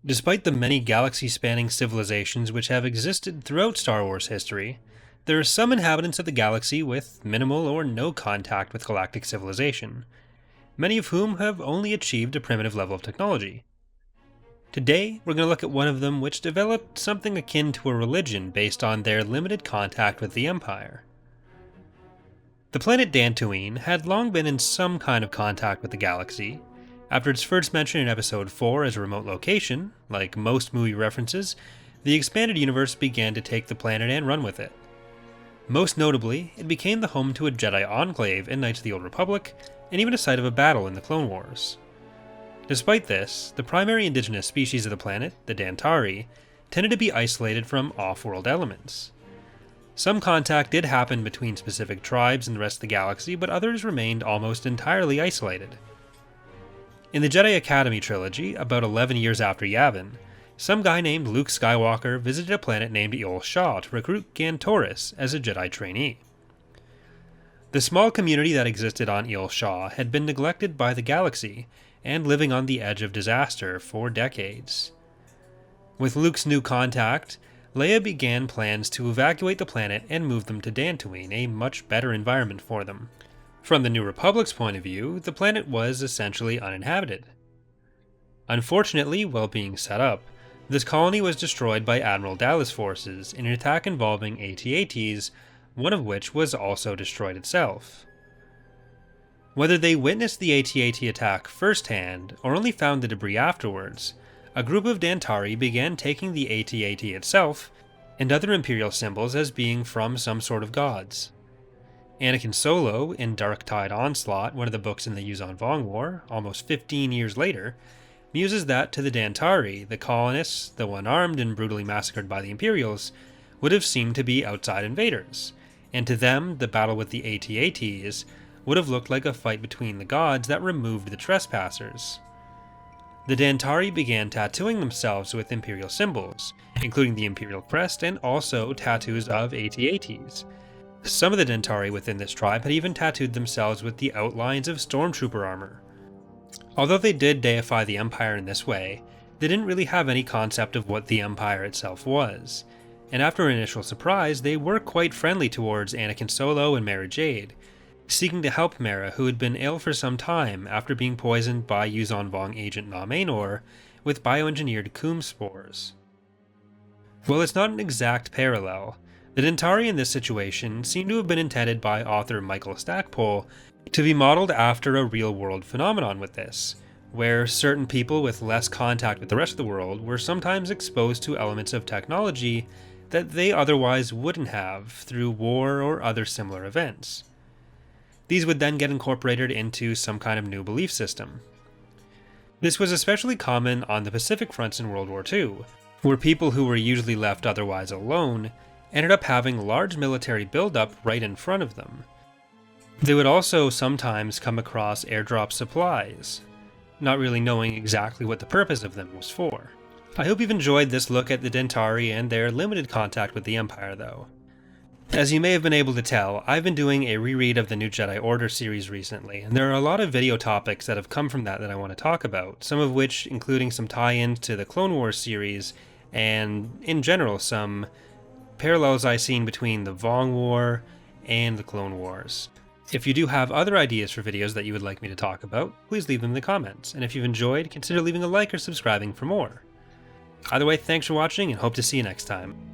Despite the many galaxy-spanning civilizations which have existed throughout Star Wars history, there are some inhabitants of the galaxy with minimal or no contact with galactic civilization, many of whom have only achieved a primitive level of technology. Today, we're going to look at one of them which developed something akin to a religion based on their limited contact with the Empire. The planet Dantooine had long been in some kind of contact with the galaxy. After its first mention in Episode 4 as a remote location, like most movie references, the expanded universe began to take the planet and run with it. Most notably, it became the home to a Jedi enclave in Knights of the Old Republic, and even a site of a battle in the Clone Wars. Despite this, the primary indigenous species of the planet, the Dantari, tended to be isolated from off-world elements. Some contact did happen between specific tribes and the rest of the galaxy, but others remained almost entirely isolated. In the Jedi Academy trilogy, about 11 years after Yavin, some guy named Luke Skywalker visited a planet named Eol Shaw to recruit Gantoris as a Jedi trainee. The small community that existed on Eol Shaw had been neglected by the galaxy and living on the edge of disaster for decades. With Luke's new contact, Leia began plans to evacuate the planet and move them to Dantooine, a much better environment for them. From the New Republic's point of view, the planet was essentially uninhabited. Unfortunately, while being set up, this colony was destroyed by Admiral Daala's forces in an attack involving AT-ATs, one of which was also destroyed itself. Whether they witnessed the AT-AT attack firsthand, or only found the debris afterwards, a group of Dantari began taking the AT-AT itself and other Imperial symbols as being from some sort of gods. Anakin Solo, in Dark Tide Onslaught, one of the books in the Yuuzhan Vong War, almost 15 years later, muses that to the Dantari, the colonists, though unarmed and brutally massacred by the Imperials, would have seemed to be outside invaders, and to them, the battle with the AT-ATs would have looked like a fight between the gods that removed the trespassers. The Dantari began tattooing themselves with Imperial symbols, including the Imperial crest and also tattoos of AT-ATs. Some of the Dantari within this tribe had even tattooed themselves with the outlines of stormtrooper armor. Although they did deify the Empire in this way, they didn't really have any concept of what the Empire itself was, and after an initial surprise, they were quite friendly towards Anakin Solo and Mara Jade, seeking to help Mara, who had been ill for some time after being poisoned by Yuuzhan Vong agent Na Maynor with bioengineered Coom spores. While it's not an exact parallel, the Dantari in this situation seem to have been intended by author Michael Stackpole to be modeled after a real-world phenomenon with this, where certain people with less contact with the rest of the world were sometimes exposed to elements of technology that they otherwise wouldn't have through war or other similar events. These would then get incorporated into some kind of new belief system. This was especially common on the Pacific fronts in World War II, where people who were usually left otherwise alone ended up having large military buildup right in front of them. They would also sometimes come across airdrop supplies, not really knowing exactly what the purpose of them was for. I hope you've enjoyed this look at the Dantari and their limited contact with the Empire though. As you may have been able to tell, I've been doing a reread of the New Jedi Order series recently, and there are a lot of video topics that have come from that I want to talk about, some of which including some tie-ins to the Clone Wars series, and in general some parallels I've seen between the Vong War and the Clone Wars. If you do have other ideas for videos that you would like me to talk about, please leave them in the comments, and if you've enjoyed, consider leaving a like or subscribing for more. Either way, thanks for watching and hope to see you next time.